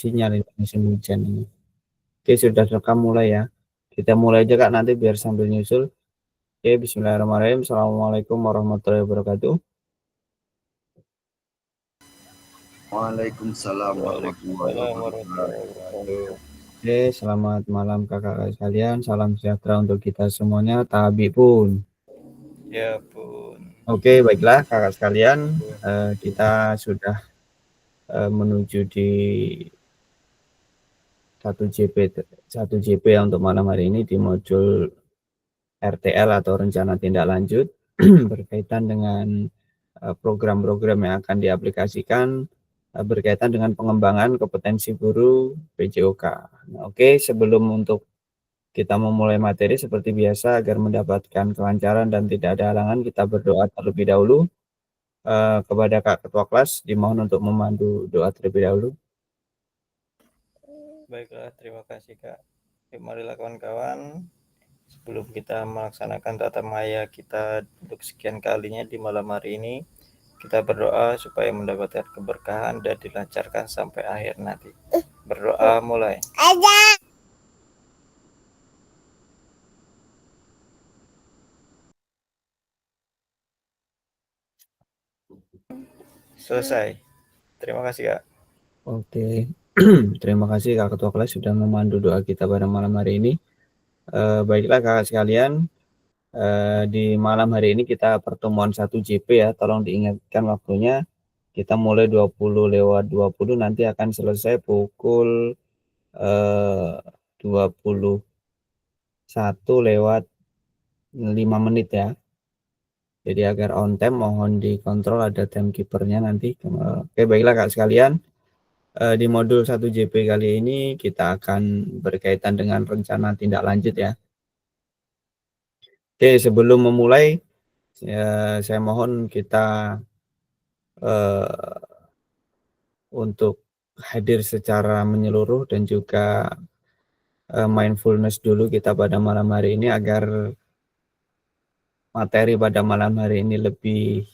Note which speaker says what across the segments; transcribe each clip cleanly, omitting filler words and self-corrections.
Speaker 1: sinyal ini musim hujan ini. Oke, sudah rekam mulai ya. Kita mulai aja Kak nanti biar sambil nyusul. Oke, bismillahirrahmanirrahim. Assalamualaikum warahmatullahi wabarakatuh.
Speaker 2: Waalaikumsalam warahmatullahi wabarakatuh.
Speaker 1: Oke, selamat malam kakak-kakak sekalian. Salam sejahtera untuk kita semuanya. Tabi pun.
Speaker 3: Ya pun.
Speaker 1: Oke, baiklah kakak sekalian. Kita sudah menuju di 1JP ya untuk malam hari ini di modul RTL atau rencana tindak lanjut berkaitan dengan program-program yang akan diaplikasikan berkaitan dengan pengembangan kompetensi guru PJOK. Nah, oke, sebelum untuk kita memulai materi seperti biasa agar mendapatkan kelancaran dan tidak ada halangan, kita berdoa terlebih dahulu kepada Kak Ketua Kelas, dimohon untuk memandu doa terlebih dahulu.
Speaker 3: Baiklah, terima kasih Kak. Yuk, marilah kawan-kawan, sebelum kita melaksanakan tata maya kita untuk sekian kalinya di malam hari ini, kita berdoa supaya mendapatkan keberkahan dan dilancarkan sampai akhir nanti. Berdoa mulai. Selesai. Terima kasih Kak.
Speaker 1: Oke, terima kasih Kak Ketua Kelas sudah memandu doa kita pada malam hari ini. Baiklah kakak sekalian, di malam hari ini kita pertemuan 1JP ya, tolong diingatkan waktunya. Kita mulai 20:20, nanti akan selesai pukul 21:05 ya. Jadi agar on time mohon dikontrol, ada timekeepernya nanti. Oke, baiklah kak sekalian, di modul 1JP kali ini kita akan berkaitan dengan rencana tindak lanjut ya. Oke, sebelum memulai saya mohon kita untuk hadir secara menyeluruh dan juga mindfulness dulu kita pada malam hari ini agar materi pada malam hari ini lebih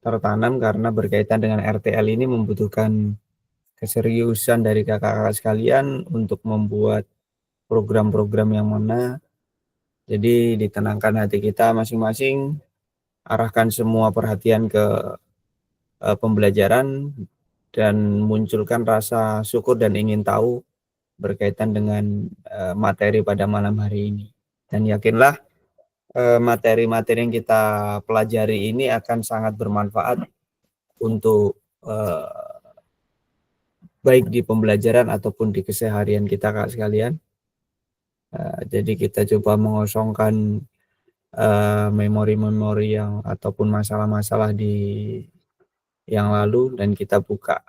Speaker 1: tertanam, karena berkaitan dengan RTL ini membutuhkan keseriusan dari kakak-kakak sekalian untuk membuat program-program yang mana. Jadi ditenangkan hati kita masing-masing, arahkan semua perhatian ke pembelajaran dan munculkan rasa syukur dan ingin tahu berkaitan dengan materi pada malam hari ini. Dan yakinlah materi-materi yang kita pelajari ini akan sangat bermanfaat untuk baik di pembelajaran ataupun di keseharian kita kak sekalian. Jadi kita coba mengosongkan memori-memori yang ataupun masalah-masalah di yang lalu, dan kita buka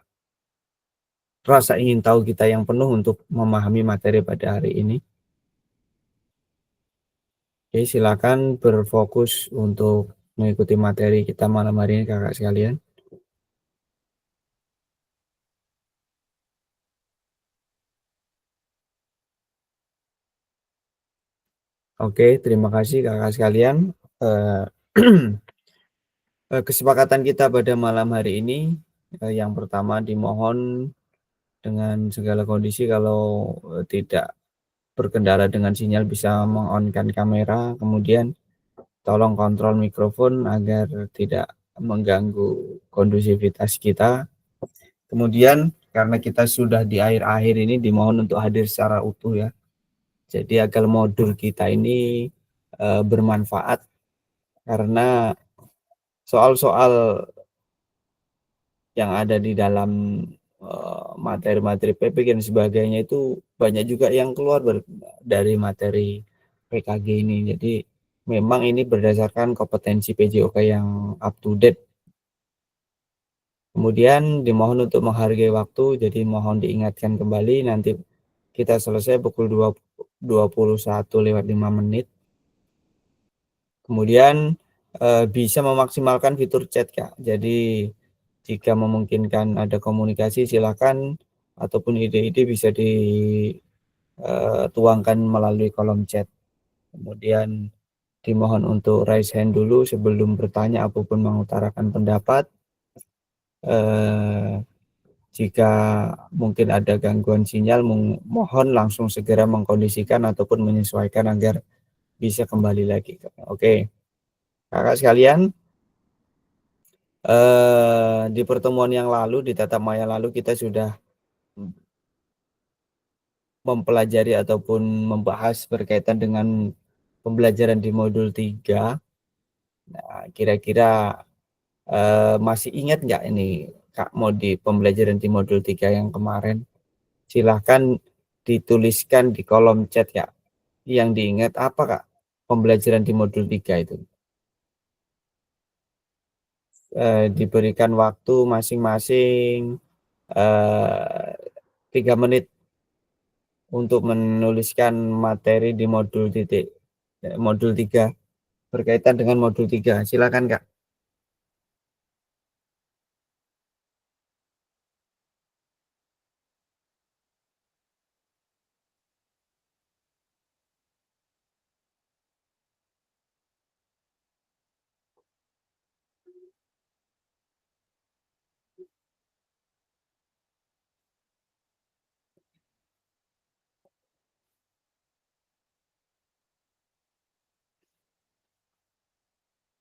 Speaker 1: rasa ingin tahu kita yang penuh untuk memahami materi pada hari ini. Oke, silakan berfokus untuk mengikuti materi kita malam hari ini kakak sekalian. Oke, terima kasih kakak sekalian. Kesepakatan kita pada malam hari ini, yang pertama dimohon dengan segala kondisi kalau tidak berkendara dengan sinyal bisa meng-on-kan kamera, kemudian tolong kontrol mikrofon agar tidak mengganggu kondusivitas kita. Kemudian karena kita sudah di akhir-akhir ini dimohon untuk hadir secara utuh ya. Jadi agar modul kita ini bermanfaat, karena soal-soal yang ada di dalam materi-materi PPK dan sebagainya itu banyak juga yang keluar dari materi PKG ini. Jadi memang ini berdasarkan kompetensi PJOK yang up to date. Kemudian dimohon untuk menghargai waktu, jadi mohon diingatkan kembali nanti kita selesai pukul 21:05. Kemudian bisa memaksimalkan fitur chat Kak. Jadi jika memungkinkan ada komunikasi silakan, ataupun ide-ide bisa dituangkan melalui kolom chat. Kemudian dimohon untuk raise hand dulu sebelum bertanya ataupun mengutarakan pendapat. Jika mungkin ada gangguan sinyal, mohon langsung segera mengkondisikan ataupun menyesuaikan agar bisa kembali lagi. Oke, kakak sekalian, di pertemuan yang lalu, di tatap maya lalu, kita sudah mempelajari ataupun membahas berkaitan dengan pembelajaran di modul 3. Nah, kira-kira masih ingat nggak ini Kak pembelajaran di modul 3 yang kemarin? Silahkan dituliskan di kolom chat ya. Yang diingat apa Kak? Pembelajaran di modul 3 itu. Diberikan waktu masing-masing 3 menit untuk menuliskan materi di modul 3 berkaitan dengan modul 3. Silakan Kak.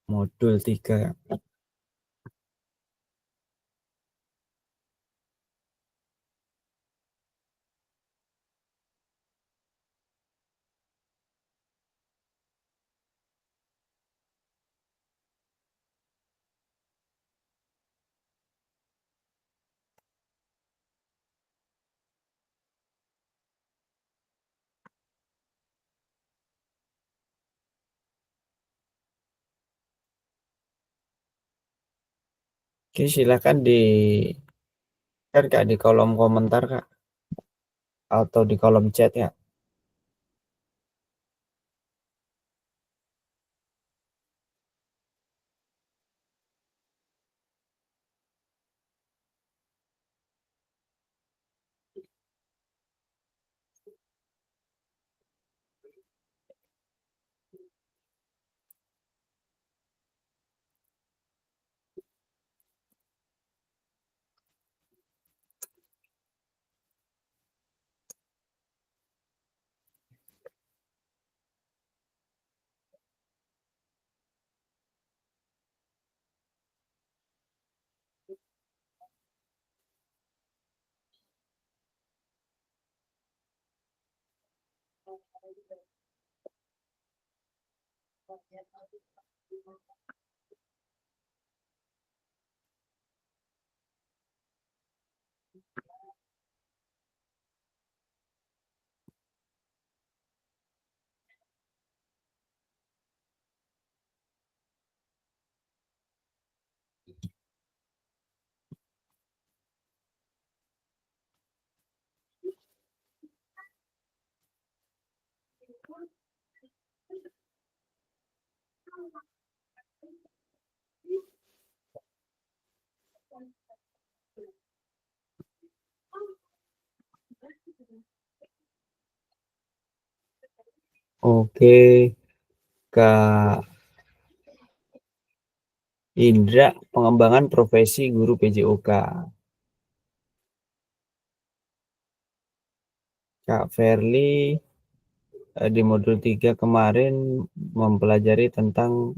Speaker 1: Modul 3. Oke, silakan kan Kak di kolom komentar Kak atau di kolom chat ya. Oke, Kak Indra, pengembangan profesi guru PJOK. Kak Verly di modul 3 kemarin mempelajari tentang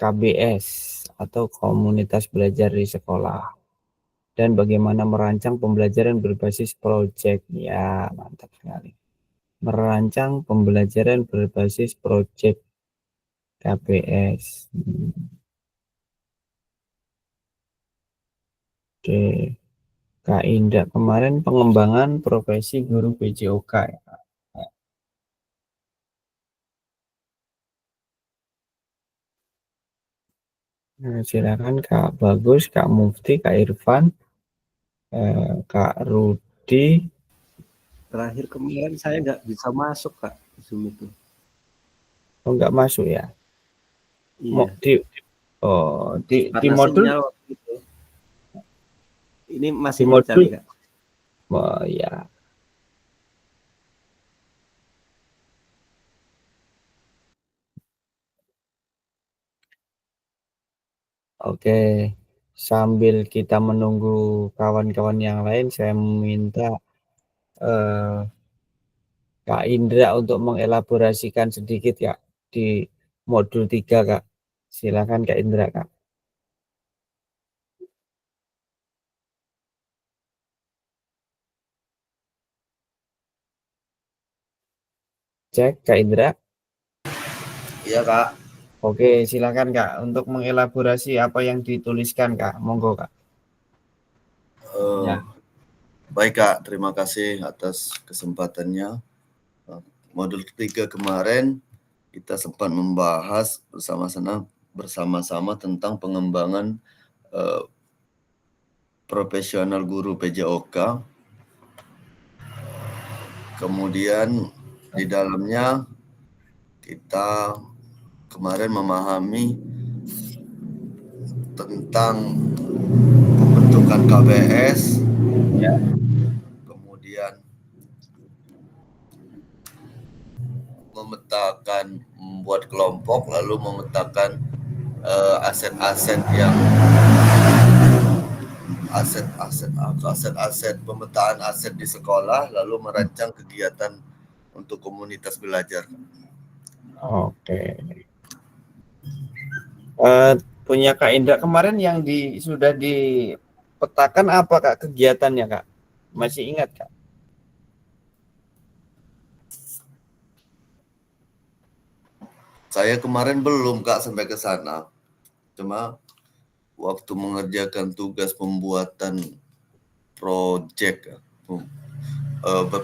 Speaker 1: KBS atau komunitas belajar di sekolah dan bagaimana merancang pembelajaran berbasis proyek. Ya, mantap sekali. Merancang pembelajaran berbasis proyek KBS. Oke. Kak Indah kemarin pengembangan profesi guru PJOK ya. Nah, silakan Kak Bagus, Kak Mufti, Kak Irfan, Kak Rudi.
Speaker 2: Terakhir kemarin saya nggak bisa masuk Kak Zoom itu.
Speaker 1: Oh, nggak masuk ya? Mau
Speaker 2: Iya.
Speaker 1: Di
Speaker 2: Karena
Speaker 1: modul
Speaker 2: sinyal waktu itu. Ini
Speaker 1: di
Speaker 2: masih
Speaker 1: modul
Speaker 2: mencari Kak.
Speaker 1: oh ya. Oke. sambil kita menunggu kawan-kawan yang lain, saya minta Kak Indra untuk mengelaborasikan sedikit ya di modul 3 Kak. Silakan Kak Indra Kak. Cek Kak Indra.
Speaker 4: Iya Kak.
Speaker 1: Oke, silakan Kak untuk mengelaborasi apa yang dituliskan Kak. Monggo Kak. Ya.
Speaker 4: Baik Kak, terima kasih atas kesempatannya. Modul ketiga kemarin kita sempat membahas bersama-sama tentang pengembangan profesional guru PJOK. Kemudian di dalamnya kita kemarin memahami tentang pembentukan KBS,
Speaker 1: Ya.
Speaker 4: kemudian membuat kelompok, lalu memetakan aset-aset pemetaan aset di sekolah, lalu merancang kegiatan untuk komunitas belajar.
Speaker 1: Oke. Punya Kak Indra kemarin yang sudah dipetakan apa Kak kegiatannya Kak? Masih ingat Kak?
Speaker 4: Saya kemarin belum Kak sampai ke sana. Cuma waktu mengerjakan tugas pembuatan proyek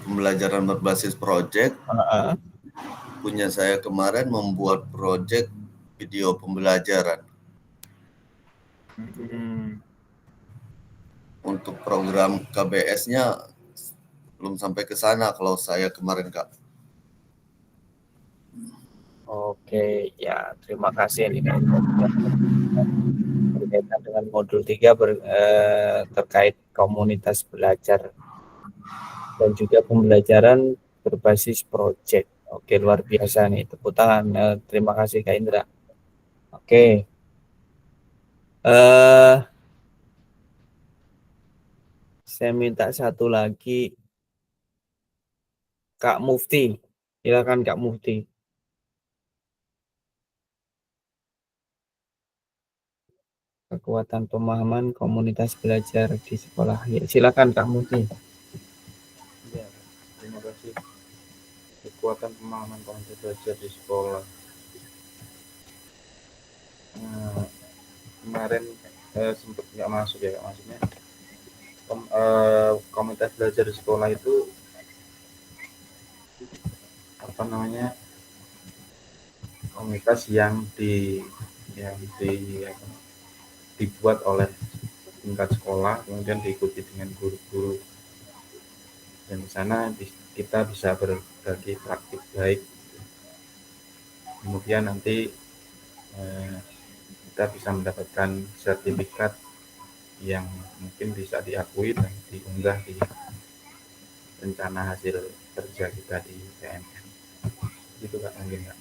Speaker 4: pembelajaran berbasis proyek, punya saya kemarin membuat proyek video pembelajaran. Untuk program KBS-nya belum sampai ke sana kalau saya kemarin Kak.
Speaker 1: Oke, ya terima kasih ini berkaitan dengan modul 3 terkait komunitas belajar dan juga pembelajaran berbasis proyek. Oke, luar biasa nih, tepuk tangan. Terima kasih Kak Indra. Oke. Saya minta satu lagi Kak Mufti. Silakan Kak Mufti. Kekuatan pemahaman komunitas belajar di sekolah. Ya, silakan Kak Mufti.
Speaker 5: Ya, terima kasih. Kekuatan pemahaman komunitas belajar di sekolah. Kemarin sempat nggak masuk ya, maksudnya komunitas belajar di sekolah itu apa namanya, komunitas yang dibuat oleh tingkat sekolah, kemudian diikuti dengan guru-guru, dan di sana kita bisa berbagi praktik baik, kemudian nanti kita bisa mendapatkan sertifikat yang mungkin bisa diakui dan diunggah di rencana hasil kerja kita di PNN. Gitu Kak, mungkin Kak.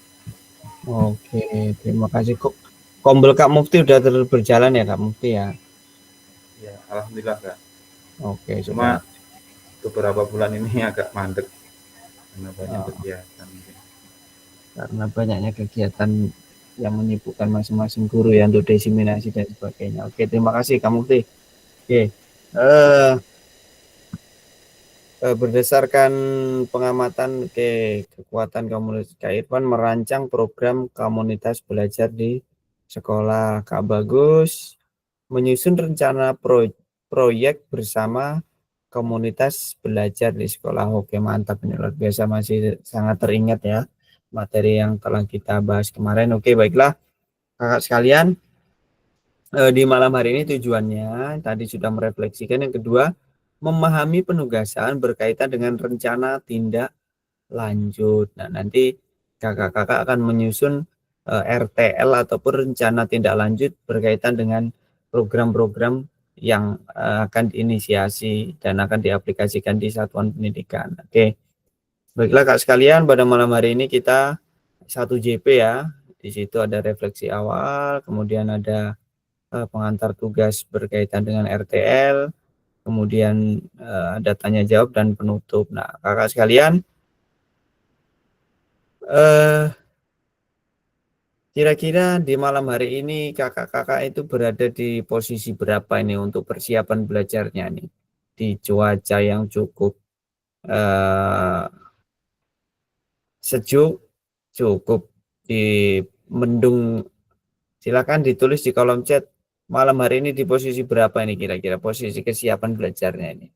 Speaker 1: Oke, terima kasih. Kombel Kak Mufti udah berjalan ya Kak Mufti ya?
Speaker 5: Ya, alhamdulillah Kak.
Speaker 1: Oke,
Speaker 5: cuma beberapa bulan ini agak mandek karena banyak kegiatan.
Speaker 1: Karena banyaknya kegiatan yang menyibukkan masing-masing guru ya untuk diseminasi dan sebagainya. Oke, terima kasih Kak Mufti. Oke, berdasarkan pengamatan kekuatan komunitas Kak Irfan merancang program komunitas belajar di sekolah. Kak Bagus menyusun rencana proyek bersama komunitas belajar di sekolah. Oke, mantap, ini luar biasa, masih sangat teringat ya materi yang telah kita bahas kemarin. Oke, baiklah kakak sekalian, di malam hari ini tujuannya tadi sudah merefleksikan. Yang kedua, memahami penugasan berkaitan dengan rencana tindak lanjut. Nah, nanti kakak-kakak akan menyusun RTL ataupun rencana tindak lanjut berkaitan dengan program-program yang akan diinisiasi dan akan diaplikasikan di satuan pendidikan. Oke. Baiklah Kak sekalian, pada malam hari ini kita 1 JP ya. Di situ ada refleksi awal, kemudian ada pengantar tugas berkaitan dengan RTL, kemudian ada tanya jawab dan penutup. Nah, kakak sekalian, kira-kira di malam hari ini kakak-kakak itu berada di posisi berapa ini untuk persiapan belajarnya nih? Di cuaca yang cukup sejuk, cukup di mendung. Silakan ditulis di kolom chat malam hari ini di posisi berapa ini kira-kira posisi kesiapan belajarnya ini.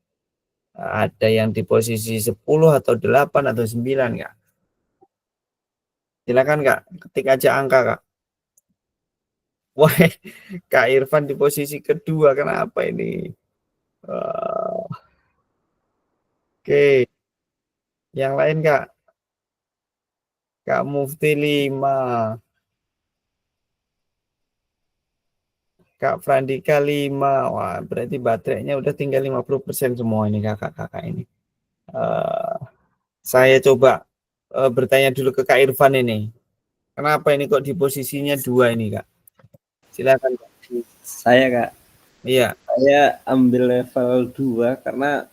Speaker 1: Ada yang di posisi 10 atau 8 atau 9 Kak? Silakan Kak, ketik aja angka Kak. Wah, Kak Irfan di posisi kedua, kenapa ini? Oke, yang lain Kak. Kak Mufti 5, Kak Frandika 5. Wah, berarti baterainya udah tinggal 50% semua ini kakak-kakak ini. Saya coba bertanya dulu ke Kak Irfan ini. Kenapa ini kok di posisinya 2 ini Kak? Silakan Kak.
Speaker 2: Saya Kak,
Speaker 1: Iya.
Speaker 2: saya ambil level 2 karena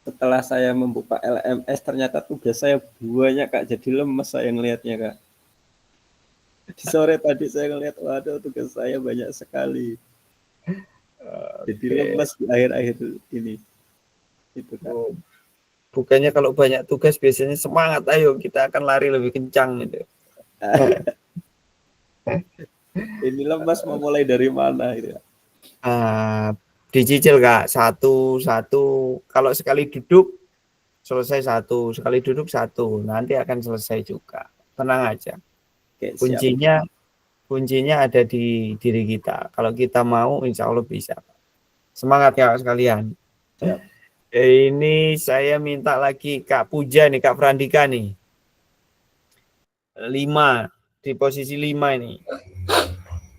Speaker 2: setelah saya membuka LMS ternyata tugas saya banyak Kak, jadi lemes saya ngelihatnya Kak. Di sore tadi saya ngelihat, waduh tugas saya banyak sekali. Jadi lemes di akhir-akhir ini. Itu Kak.
Speaker 1: Bukannya kalau banyak tugas biasanya semangat, ayo kita akan lari lebih kencang gitu.
Speaker 2: Ini lemas mau mulai dari mana gitu.
Speaker 1: Dicicil Kak, satu kalau sekali duduk selesai 1, sekali duduk 1, nanti akan selesai juga. Tenang aja.
Speaker 2: Oke,
Speaker 1: Kuncinya ada di diri kita. Kalau kita mau insya Allah bisa. Semangat ya sekalian.
Speaker 2: Siap.
Speaker 1: Ini saya minta lagi Kak Puja nih, Kak Frandika nih. 5, di posisi 5 ini.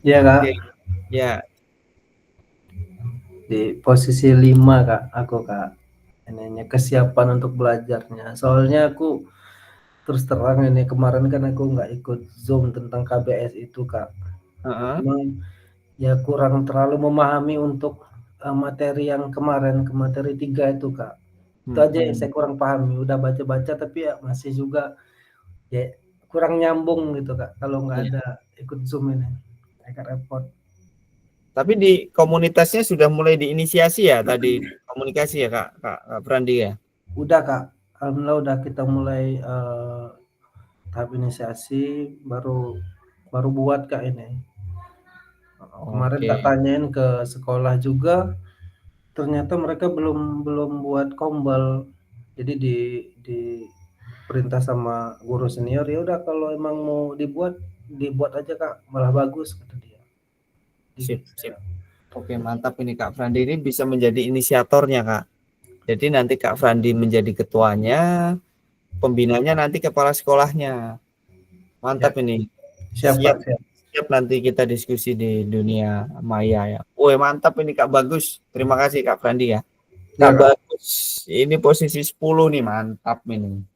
Speaker 6: Iya Kak.
Speaker 1: Oke. Ya.
Speaker 6: Di posisi 5 Kak, aku Kak. Ini kesiapan untuk belajarnya. Soalnya aku terus terang ini kemarin kan aku nggak ikut Zoom tentang KBS itu Kak. Memang ya kurang terlalu memahami untuk materi yang kemarin, ke materi 3 itu Kak. Itu aja yang saya kurang pahami. Udah baca-baca tapi ya masih juga ya kurang nyambung gitu Kak. Kalau nggak ada ikut Zoom ini, agak repot.
Speaker 1: Tapi di komunitasnya sudah mulai diinisiasi ya tadi komunikasi ya Kak Frandi ya?
Speaker 6: Udah Kak, alhamdulillah udah kita mulai tahap inisiasi, baru buat Kak ini. Kemarin tak tanyain ke sekolah juga, ternyata mereka belum buat kombal. Jadi di perintah sama guru senior, ya udah kalau emang mau dibuat aja Kak, malah bagus kata dia.
Speaker 1: Sip. Oke, mantap ini Kak Frandi ini bisa menjadi inisiatornya Kak. Jadi nanti Kak Frandi menjadi ketuanya, pembinanya nanti kepala sekolahnya. Mantap ini. Siap nanti kita diskusi di dunia maya ya. Woi, mantap ini Kak, bagus. Terima kasih Kak Frandi ya. Kak bagus. Ini posisi 10 nih, mantap ini.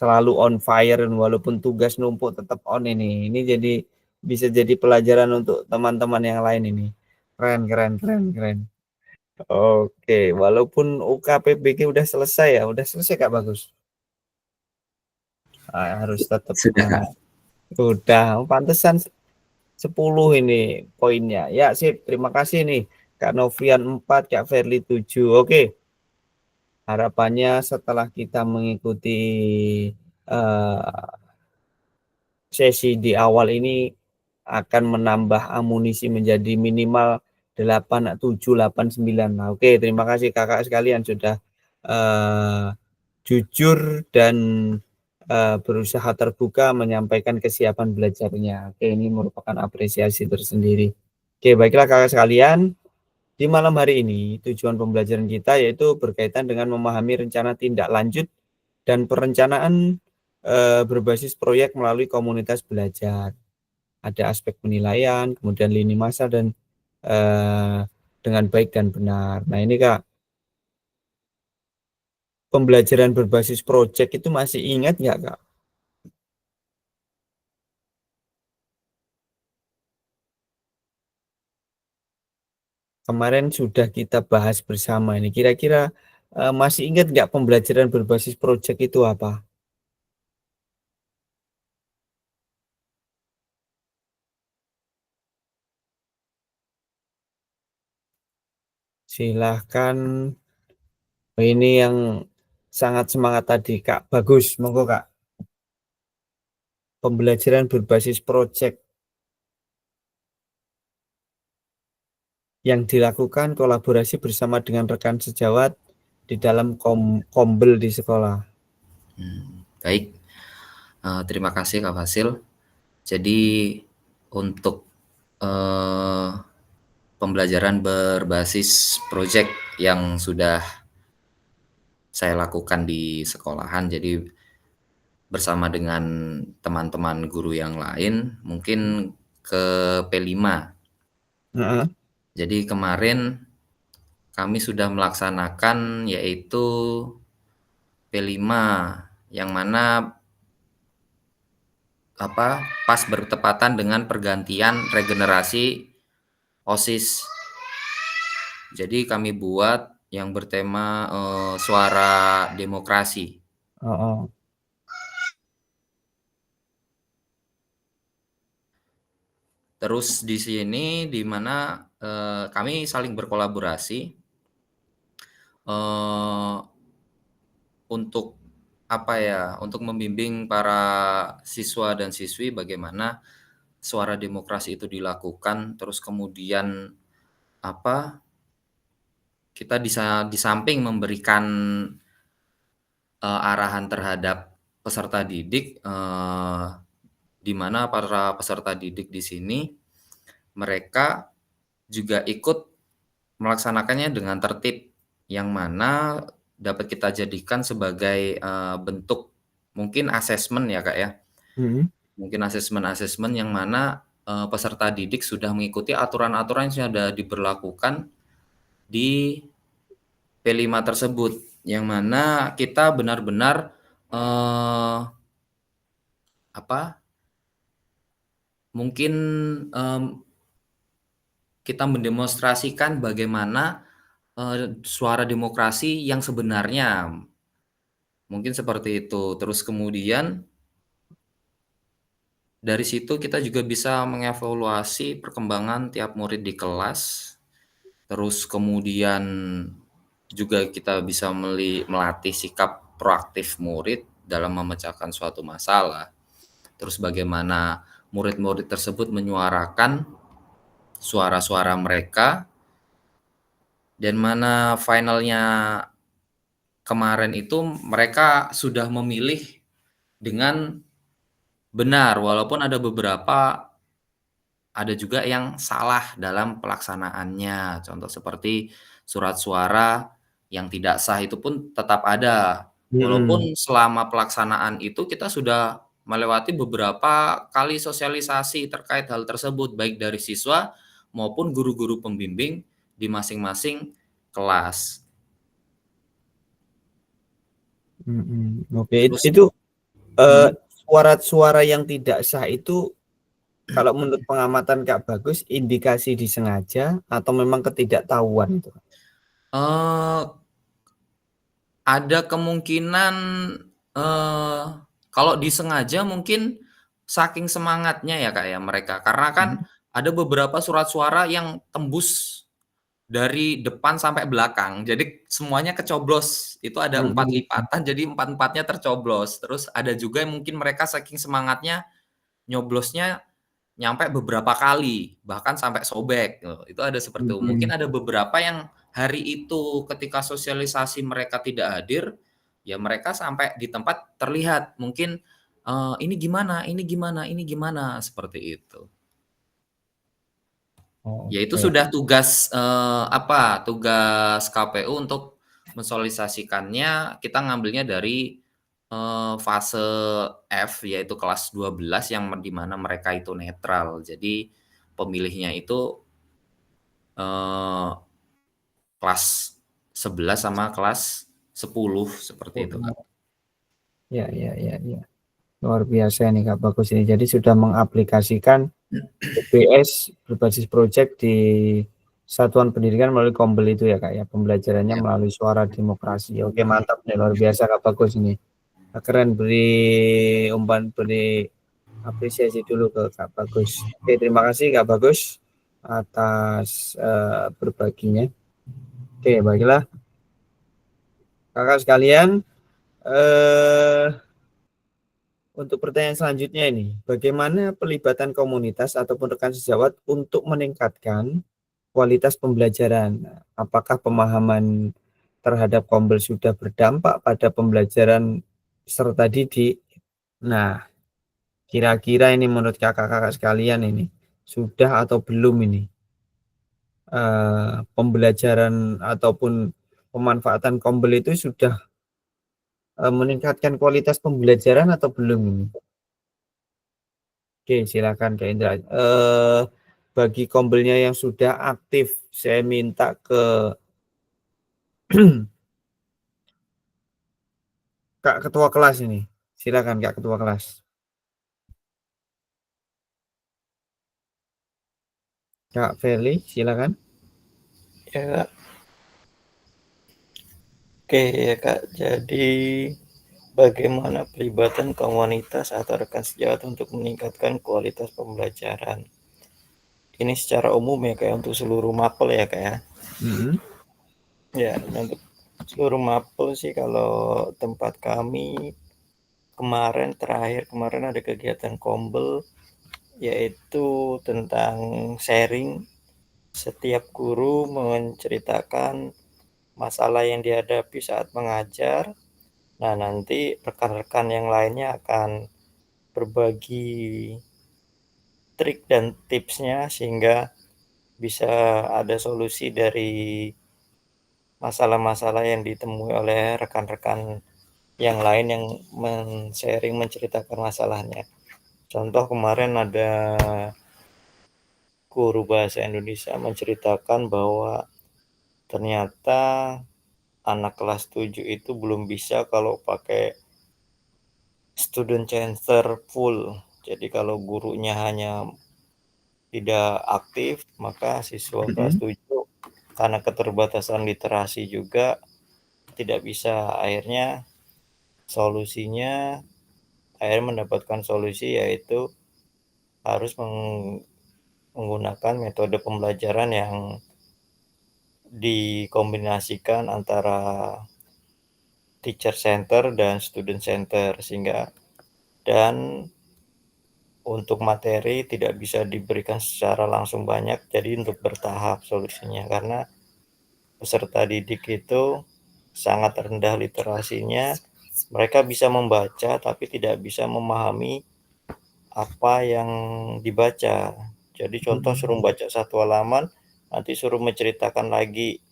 Speaker 1: Selalu on fire walaupun tugas numpuk tetap on ini. Ini jadi bisa jadi pelajaran untuk teman-teman yang lain ini. Keren. Oke, walaupun UKPBG udah selesai ya, udah selesai Kak bagus. Harus tetap udah pantesan 10 ini poinnya. Ya, sip. Terima kasih nih Kak Novian 4, Kak Verly 7. Oke. Harapannya setelah kita mengikuti sesi di awal ini akan menambah amunisi menjadi minimal 8, 7, 8, 9. Nah, oke, terima kasih kakak sekalian sudah jujur dan berusaha terbuka menyampaikan kesiapan belajarnya. Oke, ini merupakan apresiasi tersendiri. Oke, baiklah kakak sekalian. Di malam hari ini, tujuan pembelajaran kita yaitu berkaitan dengan memahami rencana tindak lanjut dan perencanaan berbasis proyek melalui komunitas belajar. Ada aspek penilaian, kemudian lini masa dan dengan baik dan benar. Nah ini Kak, pembelajaran berbasis proyek itu masih ingat nggak Kak? kemarin sudah kita bahas bersama ini. Kira-kira masih ingat nggak pembelajaran berbasis proyek itu apa? Silahkan. Ini yang sangat semangat tadi, Kak. Bagus, monggo Kak. Pembelajaran berbasis proyek yang dilakukan kolaborasi bersama dengan rekan sejawat di dalam kombel di sekolah.
Speaker 7: Baik, terima kasih Kak Fasil. Jadi untuk pembelajaran berbasis proyek yang sudah saya lakukan di sekolahan, jadi bersama dengan teman-teman guru yang lain, mungkin ke P5. Jadi kemarin kami sudah melaksanakan yaitu P5 yang mana pas bertepatan dengan pergantian regenerasi OSIS. Jadi kami buat yang bertema suara demokrasi. Terus di sini di mana kami saling berkolaborasi untuk untuk membimbing para siswa dan siswi bagaimana suara demokrasi itu dilakukan. Terus kemudian kita di samping memberikan arahan terhadap peserta didik, di mana para peserta didik di sini mereka juga ikut melaksanakannya dengan tertib, yang mana dapat kita jadikan sebagai bentuk mungkin asesmen ya Kak ya. Mungkin asesmen yang mana peserta didik sudah mengikuti aturan-aturan yang sudah diberlakukan di P5 tersebut, yang mana kita benar-benar mungkin kita mendemonstrasikan bagaimana suara demokrasi yang sebenarnya, mungkin seperti itu. Terus kemudian dari situ kita juga bisa mengevaluasi perkembangan tiap murid di kelas. Terus kemudian juga kita bisa melatih sikap proaktif murid dalam memecahkan suatu masalah. Terus bagaimana murid-murid tersebut menyuarakan suara-suara mereka, dan mana finalnya kemarin itu mereka sudah memilih dengan benar, walaupun ada juga yang salah dalam pelaksanaannya. Contoh seperti surat suara yang tidak sah itu pun tetap ada. Walaupun selama pelaksanaan itu kita sudah melewati beberapa kali sosialisasi terkait hal tersebut, baik dari siswa maupun guru-guru pembimbing di masing-masing kelas.
Speaker 1: Oke, itu suara-suara yang tidak sah itu kalau menurut pengamatan Kak Bagus, indikasi disengaja atau memang ketidaktahuan itu?
Speaker 7: Ada kemungkinan kalau disengaja mungkin saking semangatnya ya Kak ya mereka, karena kan ada beberapa surat suara yang tembus dari depan sampai belakang, jadi semuanya kecoblos. Itu ada 4 lipatan, jadi 4-4-nya tercoblos. Terus ada juga yang mungkin mereka saking semangatnya nyoblosnya nyampe beberapa kali, bahkan sampai sobek. Itu ada seperti itu. Mungkin ada beberapa yang hari itu ketika sosialisasi mereka tidak hadir, ya mereka sampai di tempat terlihat mungkin ini gimana seperti itu. Yaitu sudah tugas tugas KPU untuk mensosialisasikannya. Kita ngambilnya dari fase F, yaitu kelas 12 yang dimana mereka itu netral. Jadi pemilihnya itu kelas 11 sama kelas 10 seperti itu Kak.
Speaker 1: Ya. Luar biasa nih Kak Bagus ini. Jadi sudah mengaplikasikan BBS berbasis proyek di satuan pendidikan melalui Kombel itu ya Kak ya, pembelajarannya
Speaker 7: Ya.
Speaker 1: melalui suara demokrasi. Oke, mantap nih, luar biasa Kak, bagus ini. Keren, beri umpan, beri apresiasi dulu ke Kak Bagus. Oke, terima kasih Kak Bagus atas berbaginya. Oke, baiklah kakak sekalian, untuk pertanyaan selanjutnya ini, bagaimana pelibatan komunitas ataupun rekan sejawat untuk meningkatkan kualitas pembelajaran? Apakah pemahaman terhadap Kombel sudah berdampak pada pembelajaran serta didik? Nah, kira-kira ini menurut kakak-kakak sekalian ini, sudah atau belum ini pembelajaran ataupun pemanfaatan Kombel itu sudah meningkatkan kualitas pembelajaran atau belum ini? Oke, silakan Kak Indra. Bagi Kombelnya yang sudah aktif, saya minta ke Kak Ketua Kelas ini. Silakan Kak Ketua Kelas. Kak Feli, silakan.
Speaker 3: Ya Kak. Oke ya Kak, jadi bagaimana pelibatan komunitas atau rekan sejawat untuk meningkatkan kualitas pembelajaran? Ini secara umum ya kayak untuk seluruh mapel ya Kak ya. Ya, untuk seluruh mapel sih kalau tempat kami kemarin ada kegiatan Kombel yaitu tentang sharing. Setiap guru menceritakan masalah yang dihadapi saat mengajar. Nah, nanti rekan-rekan yang lainnya akan berbagi trik dan tipsnya sehingga bisa ada solusi dari masalah-masalah yang ditemui oleh rekan-rekan yang lain yang men-sharing, menceritakan masalahnya. Contoh kemarin ada guru bahasa Indonesia menceritakan bahwa ternyata anak kelas 7 itu belum bisa kalau pakai student center full. Jadi kalau gurunya hanya tidak aktif, maka siswa kelas 7 karena keterbatasan literasi juga tidak bisa. Akhirnya mendapatkan solusi yaitu harus menggunakan metode pembelajaran yang dikombinasikan antara teacher center dan student center dan untuk materi tidak bisa diberikan secara langsung banyak, jadi untuk bertahap solusinya karena peserta didik itu sangat rendah literasinya. Mereka bisa membaca tapi tidak bisa memahami apa yang dibaca. Jadi contoh suruh baca satu halaman, nanti suruh menceritakan lagi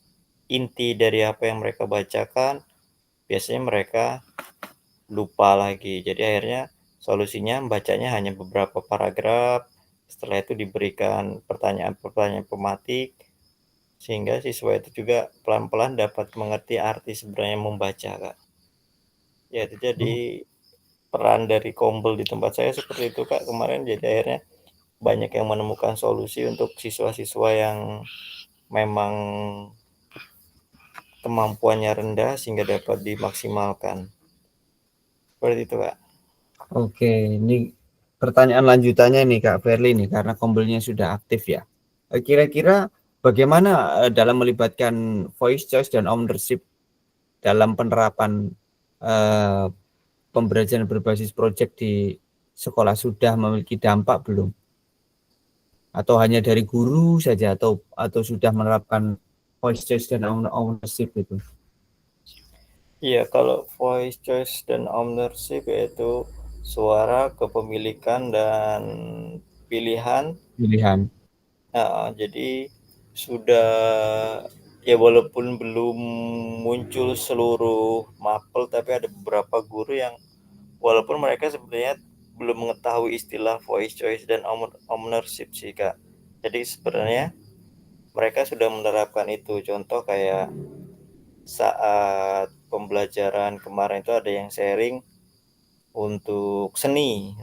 Speaker 3: inti dari apa yang mereka bacakan, biasanya mereka lupa lagi. Jadi akhirnya solusinya bacanya hanya beberapa paragraf, setelah itu diberikan pertanyaan-pertanyaan pematik, sehingga siswa itu juga pelan-pelan dapat mengerti arti sebenarnya membaca, Kak. Ya, itu jadi peran dari Kombel di tempat saya seperti itu, Kak, kemarin. Jadi akhirnya banyak yang menemukan solusi untuk siswa-siswa yang memang kemampuannya rendah sehingga dapat dimaksimalkan. Seperti itu, Kak.
Speaker 1: Oke, ini pertanyaan lanjutannya nih Kak Verly nih, karena Kombelnya sudah aktif ya. Kira-kira bagaimana dalam melibatkan voice choice dan ownership dalam penerapan pembelajaran berbasis proyek di sekolah, sudah memiliki dampak belum? Atau hanya dari guru saja atau sudah menerapkan voice choice dan ownership itu?
Speaker 3: Iya, kalau voice choice dan ownership yaitu suara, kepemilikan, dan pilihan. Jadi sudah ya walaupun belum muncul seluruh mapel, tapi ada beberapa guru yang walaupun mereka sebenarnya belum mengetahui istilah voice choice dan ownership sih Kak. Jadi sebenarnya mereka sudah menerapkan itu. Contoh kayak saat pembelajaran kemarin itu ada yang sharing untuk seni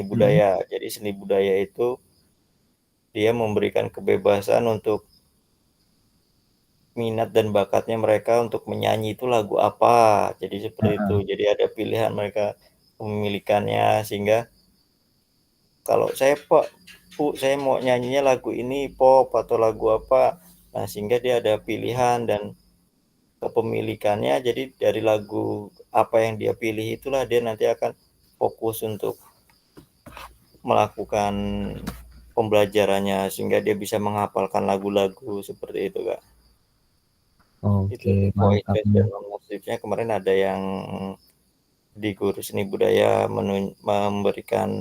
Speaker 3: budaya. Jadi seni budaya itu dia memberikan kebebasan untuk minat dan bakatnya mereka untuk menyanyi itu lagu apa. Jadi seperti itu.
Speaker 1: Heeh.
Speaker 3: Jadi ada pilihan mereka memilikannya sehingga kalau saya Bu, saya mau nyanyinya lagu ini pop atau lagu apa. Nah, sehingga dia ada pilihan dan kepemilikannya. Jadi dari lagu apa yang dia pilih itulah dia nanti akan fokus untuk melakukan pembelajarannya sehingga dia bisa menghafalkan lagu-lagu seperti itu, Kak. Itu
Speaker 1: Oke,
Speaker 3: untuk voice
Speaker 1: mantap
Speaker 3: test dan non-musicnya kemarin ada yang di guru seni budaya memberikan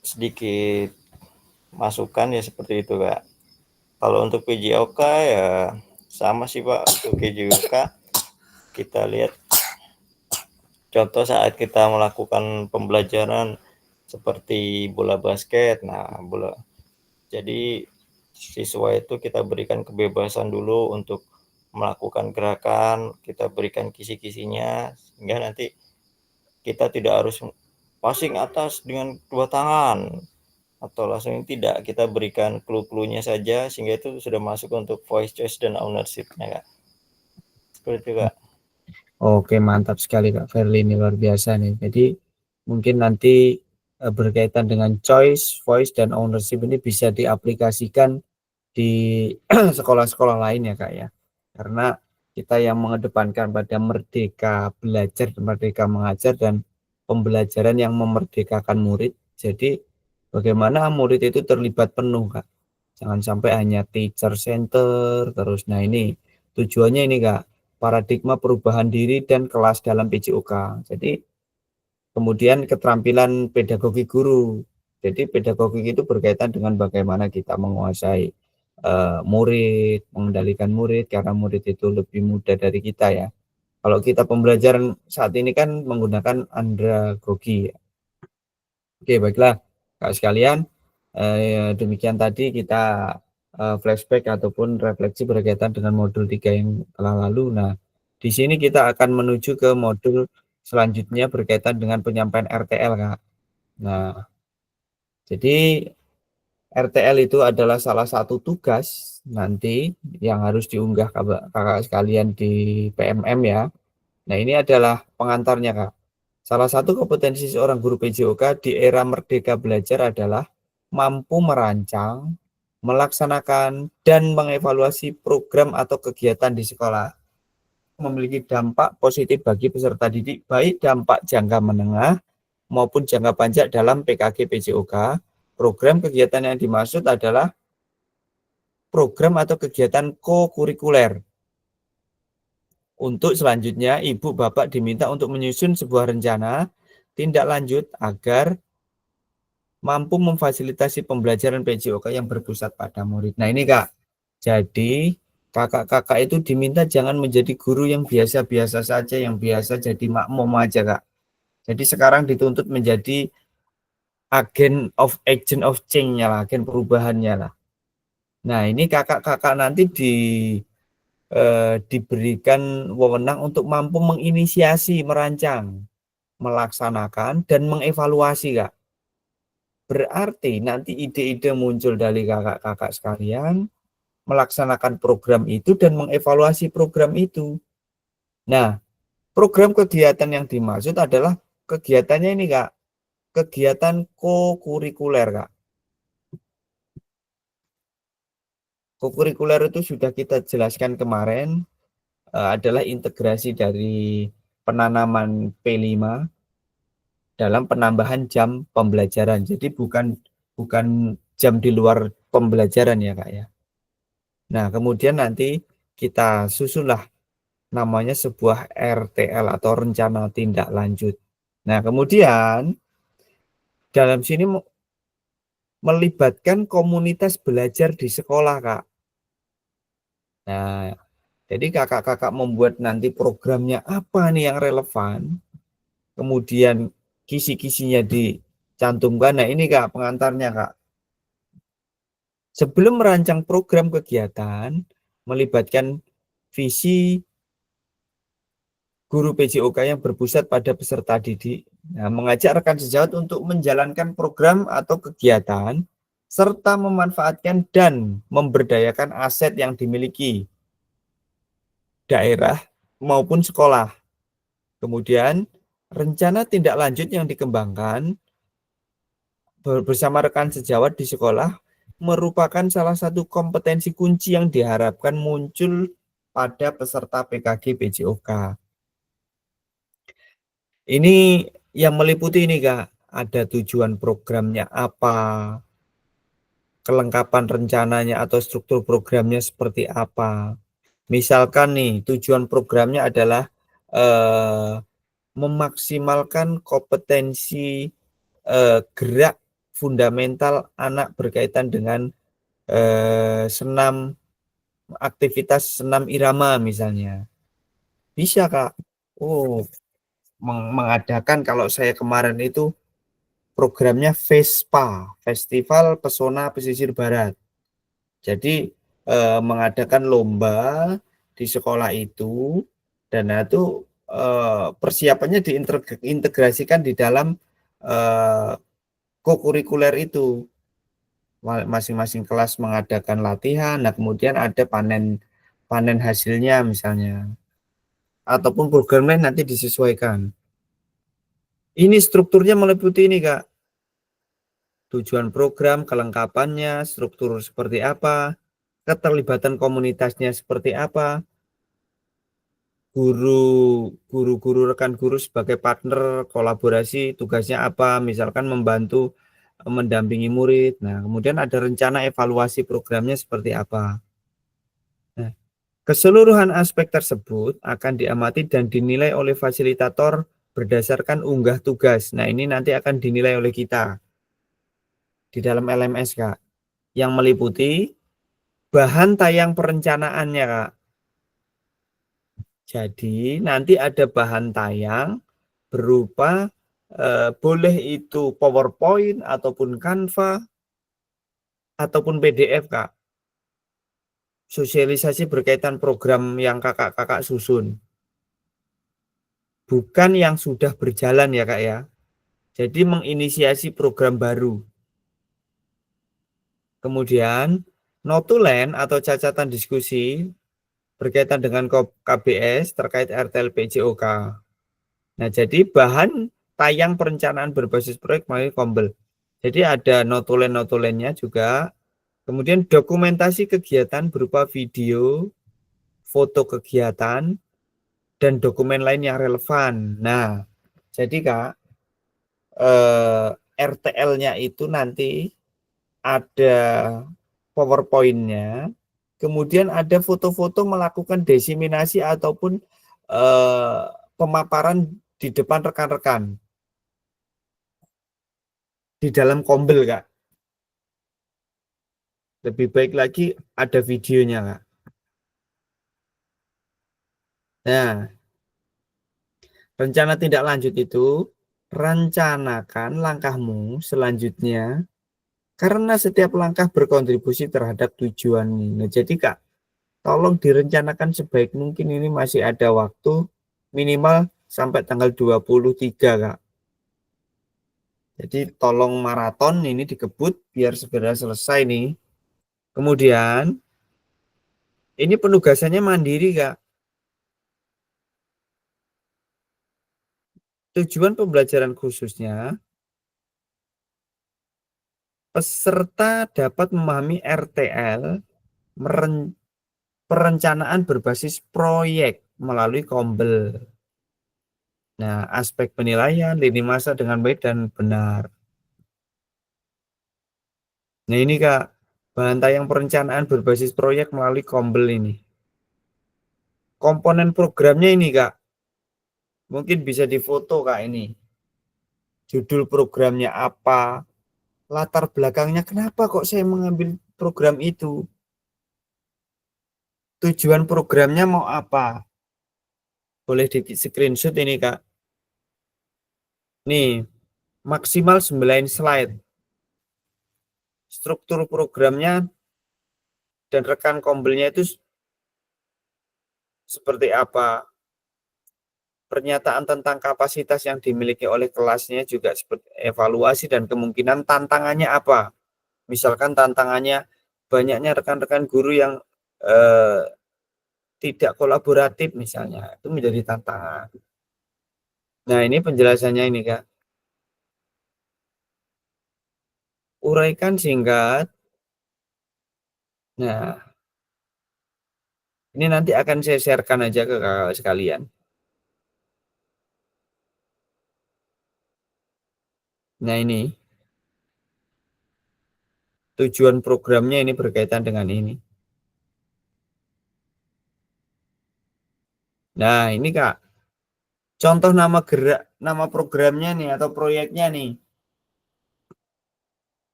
Speaker 3: sedikit masukan ya seperti itu, Kak. Kalau untuk PJOK ya sama sih, Pak. Untuk PJOK kita lihat contoh saat kita melakukan pembelajaran seperti bola basket. Nah, jadi siswa itu kita berikan kebebasan dulu untuk melakukan gerakan, kita berikan kisi-kisinya sehingga nanti kita tidak harus passing atas dengan dua tangan atau langsung, tidak, kita berikan clue-cluenya saja sehingga itu sudah masuk untuk voice choice dan ownership-nya, Kak. Seperti itu, Kak.
Speaker 1: Oke, mantap sekali Kak Ferli, ini luar biasa nih. Jadi mungkin nanti berkaitan dengan choice, voice, dan ownership ini bisa diaplikasikan di sekolah-sekolah lain ya Kak ya. Karena kita yang mengedepankan pada merdeka belajar, merdeka mengajar, dan pembelajaran yang memerdekakan murid. Jadi bagaimana murid itu terlibat penuh Kak. Jangan sampai hanya teacher center terus. Nah ini tujuannya ini Kak, paradigma perubahan diri dan kelas dalam PJOK. Jadi kemudian keterampilan pedagogi guru. Jadi pedagogi itu berkaitan dengan bagaimana kita menguasai murid, mengendalikan murid, karena murid itu lebih muda dari kita ya. Kalau kita pembelajaran saat ini kan menggunakan andragogi. Oke, baiklah Kak sekalian, demikian tadi kita flashback ataupun refleksi berkaitan dengan modul 3 yang telah lalu. Nah, di sini kita akan menuju ke modul selanjutnya berkaitan dengan penyampaian RTL, Kak. Nah, jadi RTL itu adalah salah satu tugas nanti yang harus diunggah kakak sekalian di PMM ya. Nah, ini adalah pengantarnya, Kak. Salah satu kompetensi seorang guru PJOK di era merdeka belajar adalah mampu merancang, melaksanakan, dan mengevaluasi program atau kegiatan di sekolah. Memiliki dampak positif bagi peserta didik, baik dampak jangka menengah maupun jangka panjang dalam PKG PJOK. Program kegiatan yang dimaksud adalah program atau kegiatan kokurikuler. Untuk selanjutnya, Ibu Bapak diminta untuk menyusun sebuah rencana tindak lanjut agar mampu memfasilitasi pembelajaran PJOK yang berpusat pada murid. Nah ini Kak, jadi kakak-kakak itu diminta jangan menjadi guru yang biasa-biasa saja, yang biasa jadi makmum aja Kak. Jadi sekarang dituntut menjadi agent of change-nya lah, agen perubahannya lah. Nah ini kakak-kakak nanti diberikan wewenang untuk mampu menginisiasi, merancang, melaksanakan, dan mengevaluasi Kak. Berarti nanti ide-ide muncul dari kakak-kakak sekalian, melaksanakan program itu dan mengevaluasi program itu. Nah, program kegiatan yang dimaksud adalah kegiatannya ini Kak, kegiatan kokurikuler Kak. Kokurikuler itu sudah kita jelaskan kemarin, adalah integrasi dari penanaman P5 dalam penambahan jam pembelajaran. Jadi bukan jam di luar pembelajaran ya Kak ya. Nah, kemudian nanti kita susunlah namanya sebuah RTL atau rencana tindak lanjut. Nah, kemudian dalam sini melibatkan komunitas belajar di sekolah, Kak. Nah, jadi kakak-kakak membuat nanti programnya apa nih yang relevan, kemudian kisi-kisinya dicantumkan. Nah, ini Kak pengantarnya, Kak. Sebelum merancang program kegiatan, melibatkan visi guru PJOK yang berpusat pada peserta didik. Nah, mengajak rekan sejawat untuk menjalankan program atau kegiatan serta memanfaatkan dan memberdayakan aset yang dimiliki daerah maupun sekolah. Kemudian, rencana tindak lanjut yang dikembangkan bersama rekan sejawat di sekolah merupakan salah satu kompetensi kunci yang diharapkan muncul pada peserta PKG PJOK. Ini yang meliputi ini Kak, ada tujuan programnya apa, kelengkapan rencananya atau struktur programnya seperti apa. Misalkan nih, tujuan programnya adalah memaksimalkan kompetensi gerak fundamental anak berkaitan dengan senam, aktivitas senam irama misalnya. Bisa Kak. Oh, mengadakan, kalau saya kemarin itu programnya FESPA, Festival Pesona Pesisir Barat. Jadi mengadakan lomba di sekolah itu, dan itu persiapannya diintegrasikan di dalam kokurikuler itu. Masing-masing kelas mengadakan latihan, nah kemudian ada panen hasilnya misalnya, ataupun program lain nanti disesuaikan. Ini strukturnya meliputi ini Kak, tujuan program, kelengkapannya, struktur seperti apa, keterlibatan komunitasnya seperti apa, guru rekan guru sebagai partner kolaborasi tugasnya apa, misalkan membantu mendampingi murid. Nah, kemudian ada rencana evaluasi programnya seperti apa. Nah, keseluruhan aspek tersebut akan diamati dan dinilai oleh fasilitator berdasarkan unggah tugas. Nah, ini nanti akan dinilai oleh kita di dalam LMS, Kak, yang meliputi bahan tayang perencanaannya, Kak. Jadi, nanti ada bahan tayang berupa boleh itu PowerPoint ataupun Canva ataupun PDF, Kak. Sosialisasi berkaitan program yang kakak-kakak susun. Bukan yang sudah berjalan ya Kak ya. Jadi menginisiasi program baru. Kemudian notulen atau catatan diskusi berkaitan dengan KBS terkait RTL PJOK. Nah, jadi bahan tayang perencanaan berbasis proyek melalui Kombel. Jadi ada notulen-notulennya juga. Kemudian dokumentasi kegiatan berupa video, foto kegiatan, dan dokumen lain yang relevan. Nah, jadi Kak, RTL-nya itu nanti ada PowerPoint-nya, kemudian ada foto-foto melakukan diseminasi ataupun pemaparan di depan rekan-rekan di dalam Kombel, Kak. Lebih baik lagi ada videonya, Kak. Nah, rencana tindak lanjut itu, rencanakan langkahmu selanjutnya karena setiap langkah berkontribusi terhadap tujuan ini. Nah, jadi Kak, tolong direncanakan sebaik mungkin, ini masih ada waktu minimal sampai tanggal 23, Kak. Jadi tolong maraton ini dikebut biar segera selesai nih. Kemudian ini penugasannya mandiri, Kak. Tujuan pembelajaran khususnya, peserta dapat memahami RTL, perencanaan berbasis proyek melalui Kombel. Nah, aspek penilaian, lini masa dengan baik dan benar. Nah, ini Kak, bahan tayang perencanaan berbasis proyek melalui Kombel ini. Komponen programnya ini Kak, mungkin bisa difoto Kak ini. Judul programnya apa, latar belakangnya, kenapa kok saya mengambil program itu. Tujuan programnya mau apa. Boleh di screenshot ini Kak. Nih, maksimal 9 slide. Struktur programnya dan rekan Kombelnya itu seperti apa. Pernyataan tentang kapasitas yang dimiliki oleh kelasnya juga seperti evaluasi dan kemungkinan tantangannya apa. Misalkan tantangannya banyaknya rekan-rekan guru yang tidak kolaboratif misalnya, itu menjadi tantangan. Nah, ini penjelasannya ini, Kak. Uraikan singkat. Nah, ini nanti akan saya share-kan aja ke kakak sekalian. Nah, ini tujuan programnya ini berkaitan dengan ini. Nah, ini Kak. Contoh nama programnya nih atau proyeknya nih.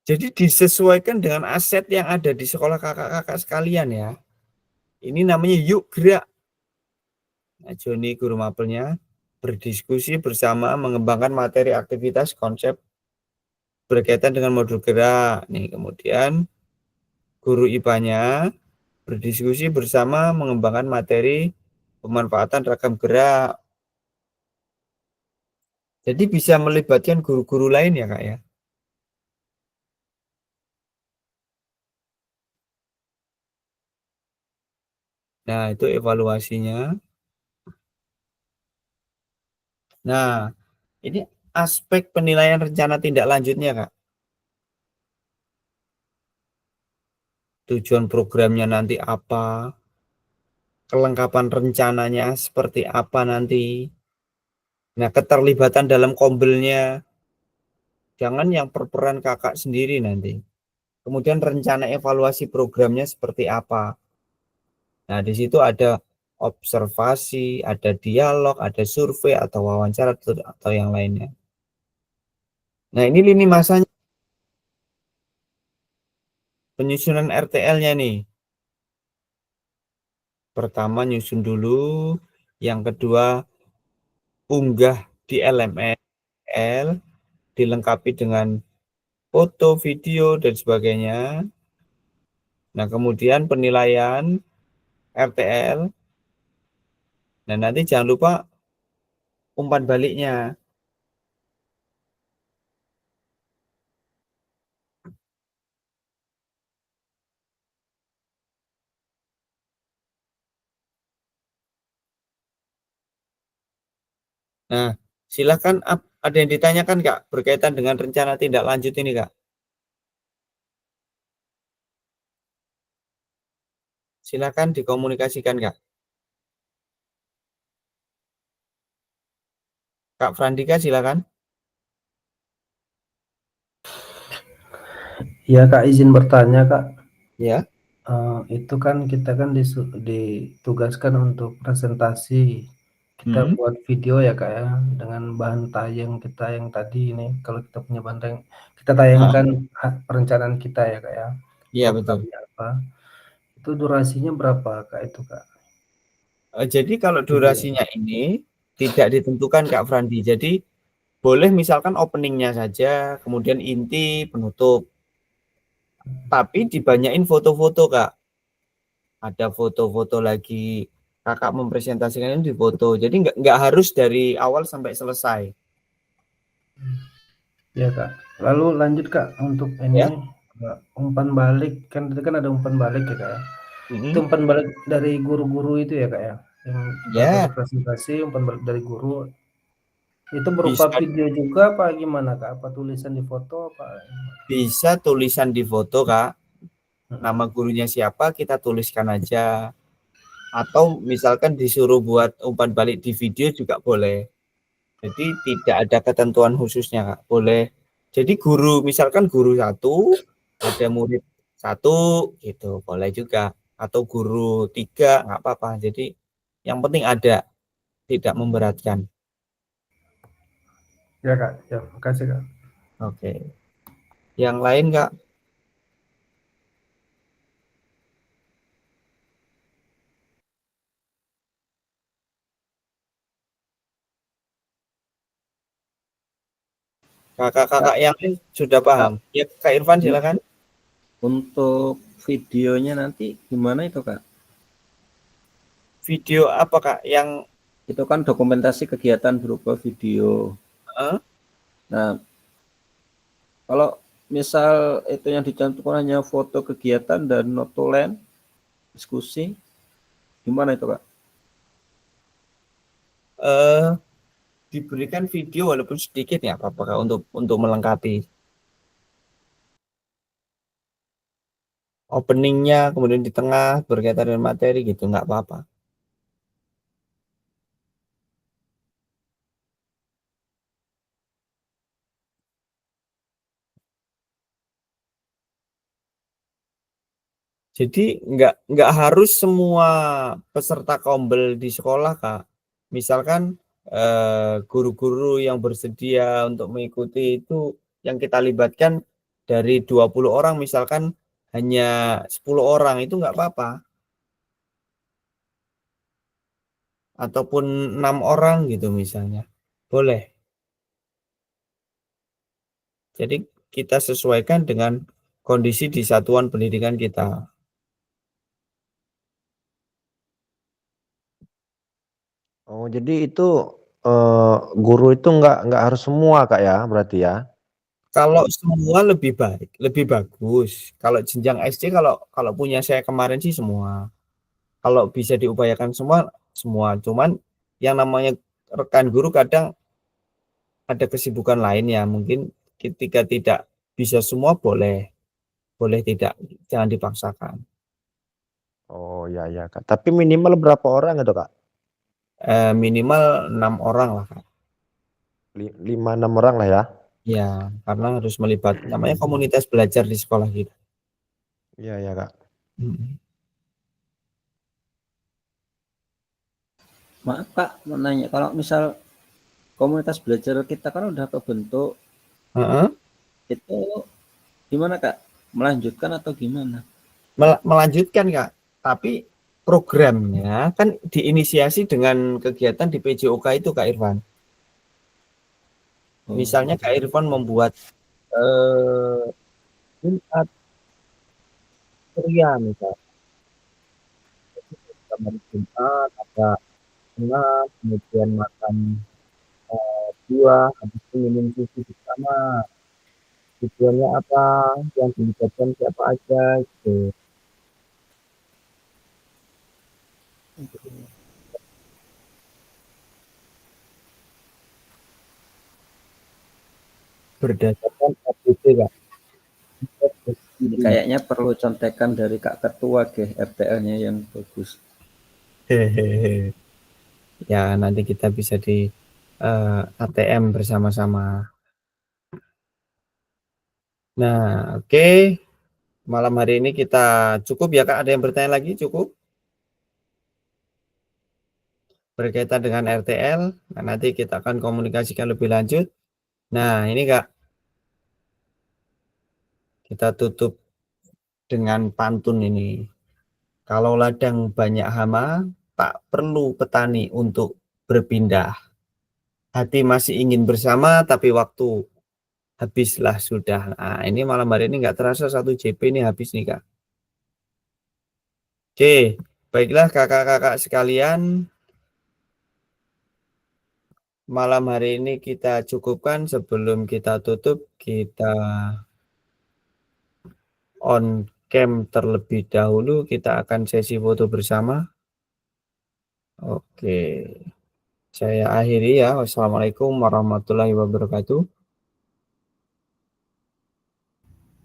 Speaker 1: Jadi disesuaikan dengan aset yang ada di sekolah kakak-kakak sekalian ya. Ini namanya Yuk Gerak. Nah, Joni guru mapelnya berdiskusi bersama mengembangkan materi aktivitas konsep berkaitan dengan modul gerak. Nih, kemudian guru IPA-nya berdiskusi bersama mengembangkan materi pemanfaatan ragam gerak. Jadi bisa melibatkan guru-guru lain ya Kak ya. Nah, itu evaluasinya. Nah, ini aspek penilaian rencana tindak lanjutnya Kak. Tujuan programnya nanti apa? Kelengkapan rencananya seperti apa nanti? Nah, keterlibatan dalam kombelnya. Jangan yang perperan kakak sendiri nanti. Kemudian rencana evaluasi programnya seperti apa? Nah, di situ ada observasi, ada dialog, ada survei atau wawancara atau yang lainnya. Nah, ini lini masanya. Penyusunan RTL-nya nih. Pertama nyusun dulu, yang kedua unggah di LMS, dilengkapi dengan foto, video, dan sebagainya. Nah, kemudian penilaian RTL. Nah, nanti jangan lupa umpan baliknya. Nah, silakan ada yang ditanyakan Kak berkaitan dengan rencana tindak lanjut ini Kak. Silakan dikomunikasikan Kak. Kak Frandika silakan.
Speaker 6: Ya Kak, izin bertanya Kak.
Speaker 1: Ya.
Speaker 6: Itu kan kita kan ditugaskan untuk presentasi. Kita buat video ya Kak ya, dengan bahan tayang kita yang tadi ini. Kalau kita punya bahan tayang, kita tayangkan perencanaan kita ya Kak ya.
Speaker 1: Iya betul.
Speaker 6: Apa? Itu durasinya berapa Kak itu Kak?
Speaker 1: Jadi kalau durasinya ini tidak ditentukan Kak Frandi. Jadi boleh misalkan openingnya saja, kemudian inti, penutup. Tapi dibanyain foto-foto Kak. Ada foto-foto lagi, kakak mempresentasikan ini di foto. Jadi nggak harus dari awal sampai selesai.
Speaker 6: Ya Kak. Lalu lanjut Kak untuk ini umpan balik, kan itu kan ada umpan balik ya Kak ya. Itu umpan balik dari guru-guru itu ya Kak ya. Yang presentasi umpan balik dari guru. Itu berupa video juga apa gimana Kak? Apa tulisan di foto apa?
Speaker 1: Bisa tulisan di foto Kak. Nama gurunya siapa kita tuliskan aja. Atau misalkan disuruh buat umpan balik di video juga boleh. Jadi tidak ada ketentuan khususnya Kak. Boleh. Jadi guru, misalkan guru satu, ada murid satu gitu, boleh juga. Atau guru 3, nggak apa-apa. Jadi yang penting ada, tidak memberatkan.
Speaker 6: Ya Kak, ya makasih Kak.
Speaker 1: Oke. Yang lain Kak? Kakak-kakak yang lain sudah paham? Ya Kak Irfan silakan.
Speaker 2: Untuk videonya nanti gimana itu Kak?
Speaker 1: Video apa Kak? Yang
Speaker 2: itu kan dokumentasi kegiatan berupa video. Nah, kalau misal itu yang dicantumkan hanya foto kegiatan dan notulen diskusi, gimana itu Kak?
Speaker 1: Diberikan video walaupun sedikit ya apa-apa Kak, untuk melengkapi openingnya, kemudian di tengah berkaitan dengan materi gitu, nggak apa-apa. Jadi nggak harus semua peserta kombel di sekolah Kak. Misalkan guru-guru yang bersedia untuk mengikuti itu yang kita libatkan dari 20 orang misalkan hanya 10 orang itu nggak apa-apa. Ataupun 6 orang gitu misalnya. Boleh. Jadi kita sesuaikan dengan kondisi di satuan pendidikan kita.
Speaker 8: Oh, jadi itu guru itu nggak harus semua Kak ya, berarti ya?
Speaker 1: Kalau semua lebih baik, lebih bagus. Kalau jenjang SD kalau punya saya kemarin sih semua. Kalau bisa diupayakan semua. Cuman yang namanya rekan guru kadang ada kesibukan lain ya. Mungkin ketika tidak bisa semua boleh tidak, jangan dipaksakan.
Speaker 8: Oh ya ya Kak. Tapi minimal berapa orang itu Kak?
Speaker 1: Minimal 6 orang lah Kak.
Speaker 8: 5-6 orang lah ya?
Speaker 1: Ya, karena harus melibat namanya komunitas belajar di sekolah kita.
Speaker 8: Iya ya Kak.
Speaker 2: Maaf Kak, mau nanya, kalau misal komunitas belajar kita kan udah kebentuk, itu gimana Kak? Melanjutkan atau gimana?
Speaker 1: Melanjutkan Kak, tapi programnya kan diinisiasi dengan kegiatan di PJOK itu Kak Irfan. Misalnya Kak Irfan membuat Jumat ceria misalnya. Jumat ada senam, kemudian makan buah, habis itu minum susu bersama. Tujuannya apa? Yang dilibatkan siapa aja gitu. Berdasarkan RPT Kak.
Speaker 2: Ini kayaknya perlu contekan dari Kak Ketua deh, RTL-nya yang bagus.
Speaker 1: Hehehe. Ya nanti kita bisa di ATM bersama-sama. Nah, oke. Malam hari ini kita cukup ya Kak. Ada yang bertanya lagi? Cukup? Berkaitan dengan RTL. Nah, nanti kita akan komunikasikan lebih lanjut. Nah, ini Kak. Kita tutup dengan pantun ini. Kalau ladang banyak hama, tak perlu petani untuk berpindah. Hati masih ingin bersama, tapi waktu habislah sudah. Nah, ini malam hari ini nggak terasa 1 JP ini habis nih Kak. Oke, baiklah kakak-kakak sekalian. Malam hari ini kita cukupkan. Sebelum kita tutup, kita on cam terlebih dahulu. Kita akan sesi foto bersama. Oke, saya akhiri ya. Wassalamualaikum warahmatullahi wabarakatuh.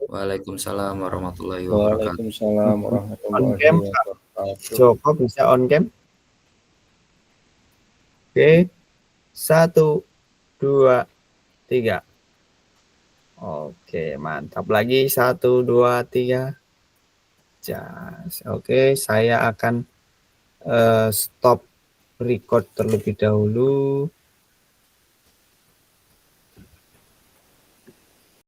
Speaker 7: Waalaikumsalam warahmatullahi wabarakatuh.
Speaker 2: Waalaikumsalam warahmatullahi
Speaker 1: On cam,
Speaker 2: wabarakatuh.
Speaker 1: Joko bisa on cam. Oke, 1, 2, 3. Oke, mantap lagi. 1, 2, 3. Jas. Oke, saya akan stop record terlebih dahulu.